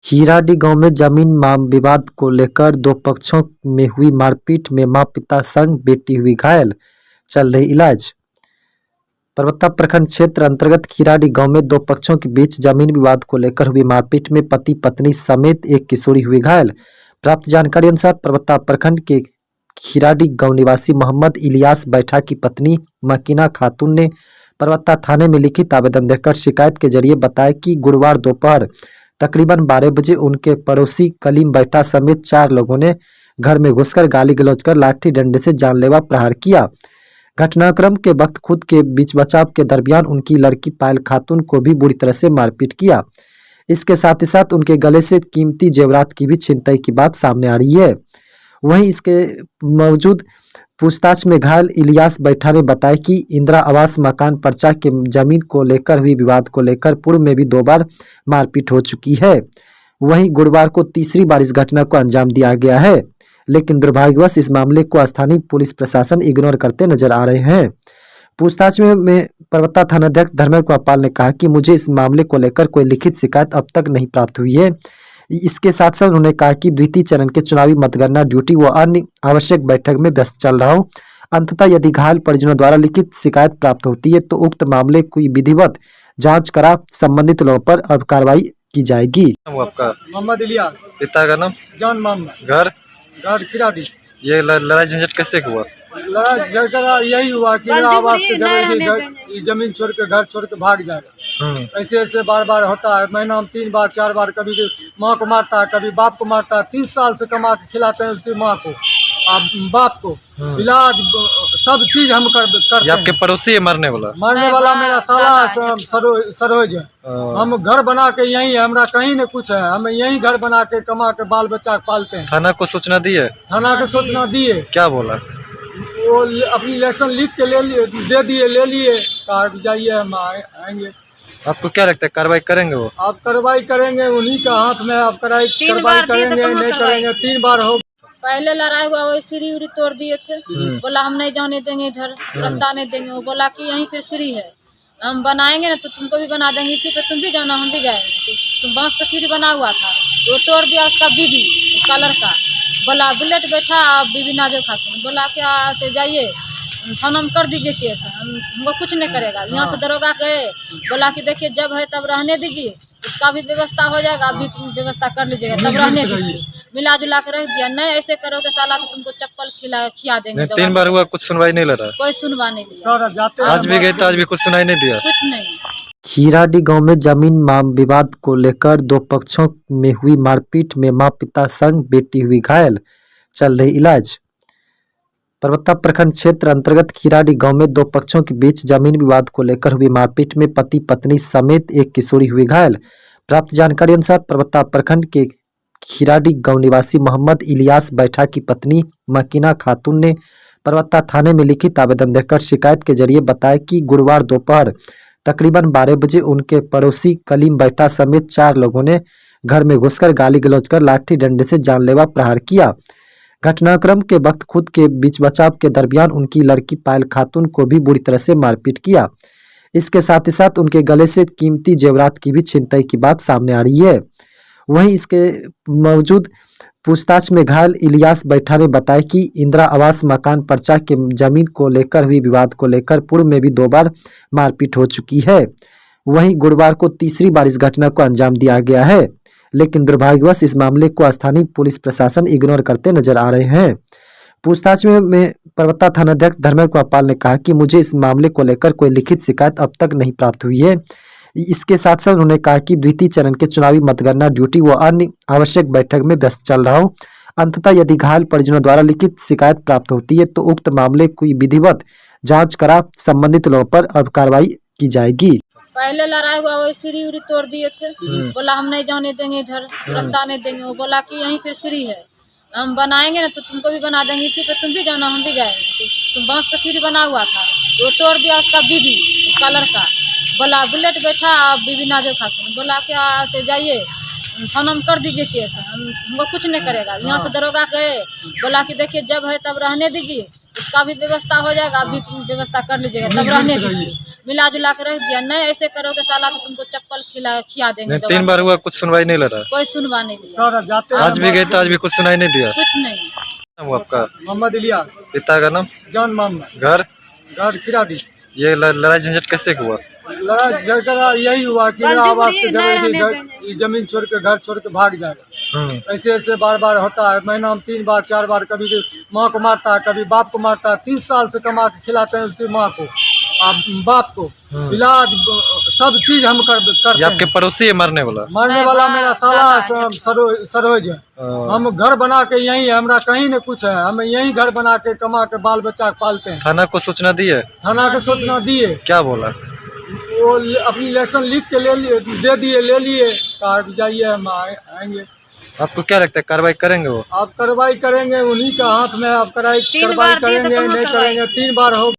हीराडीह गांव में जमीन विवाद को लेकर दो पक्षों में हुई मारपीट में मां पिता संग बेटी हुई घायल, चल रही इलाज। परबत्ता प्रखंड क्षेत्र अंतर्गत हीराडीह गांव में दो पक्षों के बीच जमीन विवाद को लेकर हुई मारपीट में पति पत्नी समेत एक किशोरी हुई घायल। प्राप्त जानकारी अनुसार परबत्ता प्रखंड के हीराडीह गांव निवासी मोहम्मद इलियास बैठा की पत्नी मकीना खातून ने परबत्ता थाने में लिखित आवेदन देकर शिकायत के जरिए बताया कि गुरुवार दोपहर तकरीबन 12 बजे उनके पड़ोसी कलीम बैठा समेत 4 लोगों ने घर में घुसकर गाली गलौज कर लाठी डंडे से जानलेवा प्रहार किया। घटनाक्रम के वक्त खुद के बीच बचाव के दरमियान उनकी लड़की पायल खातून को भी बुरी तरह से मारपीट किया। इसके साथ ही साथ उनके गले से कीमती जेवरात की भी छिनतई की बात सामने आ रही है। वहीं इसके मौजूद पूछताछ में घायल इलियास बैठा ने बताया कि इंदिरा आवास मकान पर्चा के जमीन को लेकर हुई विवाद को लेकर पूर्व में भी 2 बार मारपीट हो चुकी है। वहीं गुरुवार को तीसरी बार इस घटना को अंजाम दिया गया है, लेकिन दुर्भाग्यवश इस मामले को स्थानीय पुलिस प्रशासन इग्नोर करते नजर आ रहे हैं। पूछताछ में परबत्ता थानाध्यक्ष धर्मेंद्र कुमार पाल ने कहा कि मुझे इस मामले को लेकर कोई लिखित शिकायत अब तक नहीं प्राप्त हुई है। इसके साथ साथ उन्होंने कहा कि द्वितीय चरण के चुनावी मतगणना ड्यूटी व अन्य आवश्यक बैठक में व्यस्त चल रहा हूँ। अंततः यदि घायल परिजनों द्वारा लिखित शिकायत प्राप्त होती है तो उक्त मामले की विधिवत जांच करा संबंधित लोगों पर अब कार्रवाई की जाएगी। आपका मोहम्मद इलियास, पिता का नाम? जान मोहम्मद, घर? घर खिराडी। ये लड़ाई झंझट कैसे हुआ? लड़ाई झगड़ा यही हुआ कि मेरा आवास के जमीन छोड़ के घर छोड़ के भाग जाएगा। ऐसे ऐसे बार बार होता है, महीना में 3 बार 4 बार, कभी माँ को मारता है, कभी बाप को मारता है। 30 साल से कमा के खिलाते हैं उसकी माँ को और बाप को, इलाज सब चीज हम करते हैं। आपके पड़ोसी है मरने वाला मेरा साला सरोज है। हम घर बना के यही है, हमरा कहीं न कुछ है, हम यही घर बना के कमा के बाल बच्चा पालते हैं। थाना को सूचना दी है? थाना को सूचना दिए। क्या बोला? वो अपनी इलेक्शन लिख के ले लिए कहा जाइए हम आएंगे। आपको क्या लगता है कार्रवाई करेंगे वो? आप कार्रवाई करेंगे, उन्हीं का हाथ में आप कार्रवाई करेंगे नहीं करेंगे। 3 बार हो पहले लड़ाई हुआ, वही सीढ़ी उड़ी तोड़ दिए थे। बोला हम नहीं जाने देंगे, इधर रास्ता नहीं देंगे। वो बोला कि यहीं फिर सीढ़ी है, हम बनाएंगे ना तो तुमको भी बना देंगे, इसी पे तुम भी जाना हम भी जाएंगे। तो बांस का सीढ़ी बना हुआ था, वो तोड़ दिया उसका बीबी, उसका लड़का। बोला बुलेट बैठा बीबी नाजो खातून, बोला क्या से जाइए थाना में कर दीजिए केस, हमको कुछ नहीं करेगा। यहाँ से दरोगा गए, बोला कि देखिए जब है तब रहने दीजिए, उसका भी व्यवस्था हो जाएगा, अभी व्यवस्था कर लीजिएगा, तब रहने दीजिए। मिला जुला के रख दिया। नहीं ऐसे करोगे साला तो तुमको चप्पल खिया देंगे। 3 बार हुआ, कुछ सुनवाई नहीं ले रहा? कोई सुनवाई नहीं लिया। आज भी गए तो आज भी कुछ सुनाई नहीं दिया? कुछ नहीं। हीराडीह गांव में जमीन विवाद को लेकर दो पक्षों में हुई मारपीट में मां पिता संग बेटी हुई घायल, चल रही इलाज। परबत्ता प्रखंड क्षेत्र अंतर्गत हीराडीह गांव में दो पक्षों के बीच जमीन विवाद को लेकर हुई मारपीट में पति पत्नी समेत एक किशोरी हुई घायल। प्राप्त जानकारी अनुसार परबत्ता प्रखंड के हीराडीह गांव निवासी मोहम्मद इलियास बैठा की पत्नी मकीना खातून ने परबत्ता थाने में लिखित आवेदन देकर शिकायत के जरिए बताया कि गुरुवार दोपहर तकरीबन 12 बजे उनके पड़ोसी कलीम बैठा समेत 4 लोगों ने घर में घुसकर गाली गलौज कर लाठी डंडे से जानलेवा प्रहार किया। घटनाक्रम के वक्त खुद के बीच बचाव के दरमियान उनकी लड़की पायल खातून को भी बुरी तरह से मारपीट किया। इसके साथ ही साथ उनके गले से कीमती जेवरात की भी छिनतई की बात सामने आ रही है। वहीं इसके मौजूद पूछताछ में घायल इलियास बैठा ने बताया कि इंदिरा आवास मकान पर्चा के जमीन को लेकर हुई विवाद को लेकर पूर्व में भी 2 बार मारपीट हो चुकी है। वहीं गुरुवार को तीसरी बार इस घटना को अंजाम दिया गया है, लेकिन दुर्भाग्यवश इस मामले को स्थानीय पुलिस प्रशासन इग्नोर करते नजर आ रहे हैं। पूछताछ में परबत्ता थानाध्यक्ष धर्मेंद्र कुमार पाल ने कहा कि मुझे इस मामले को लेकर कोई लिखित शिकायत अब तक नहीं प्राप्त हुई है। इसके साथ साथ उन्होंने कहा कि द्वितीय चरण के चुनावी मतगणना ड्यूटी व अन्य आवश्यक बैठक में व्यस्त चल रहा हूँ। अंततः यदि घायल परिजनों द्वारा लिखित शिकायत प्राप्त होती है तो उक्त मामले की विधिवत जांच करा संबंधित लोगों पर अब कार्रवाई की जाएगी। पहले लड़ाई हुआ, वही सीढ़ी उड़ी तोड़ दिए थे। बोला हम नहीं जाने देंगे, इधर रास्ता नहीं देंगे। वो बोला कि यहीं फिर सीढ़ी है, हम बनाएंगे ना तो तुमको भी बना देंगे, इसी पे तुम भी जाना हम भी जाएंगे। तो बांस का सीढ़ी बना हुआ था, वो तोड़ दिया उसका बीबी, उसका लड़का। बोला बुलेट बैठा बीबी नाजो खातून, बोला क्या से जाइए थाना में कर दीजिए केस, हमको कुछ नहीं करेगा। यहाँ से दरोगा गए, बोला कि देखिए जब है तब रहने दीजिए, उसका भी व्यवस्था हो जाएगा, आप भी व्यवस्था कर लीजिएगा, तब रहने दीजिए। मिला जुला के रख दिया। नहीं ऐसे करोगे साला तो तुमको चप्पल खिया देंगे। नहीं, 3 बार हुआ, कुछ सुनवाई नहीं ले रहा। कोई सुनवा नहीं लिया, सर जाते हैं आज भी गए तो आज भी कुछ सुनाई नहीं दिया। कुछ नहीं। नाम हुआ आपका? मोहम्मद इलियास, पिता का नाम? जान मोहम्मद, घर? घर खिराडी। ये लड़ाई झंझट कैसे हुआ? लड़ाई झगड़ा यही हुआ कि मेरा आवास के ये जमीन छोड़ के घर छोड़ के भाग जाएगा। ऐसे ऐसे बार बार होता है, महीना में 3 बार 4 बार, कभी माँ को मारता है, कभी बाप को मारता है। 30 साल से कमा के खिलाते हैं उसकी माँ को, बाप को, इलाज सब चीज हम करते ये आपके हैं। पड़ोसी है मरने वाला? मरने वाला मेरा साला सरोज है। हम घर बना के यहीं है, हमरा कहीं न कुछ है, हम यहीं घर बना के कमा के बाल बच्चा पालते हैं। थाना को सूचना दी है? थाना के सूचना दिए, क्या बोला? वो अपनी लेसन लिख के ले लिए, दे दिए, ले लिए, कहा कि जाइए हम आएंगे। आपको क्या लगता है कार्रवाई करेंगे वो? आप कार्रवाई करेंगे, उन्हीं का हाथ में आप कार्रवाई करेंगे, नहीं करेंगे। 3 बार हो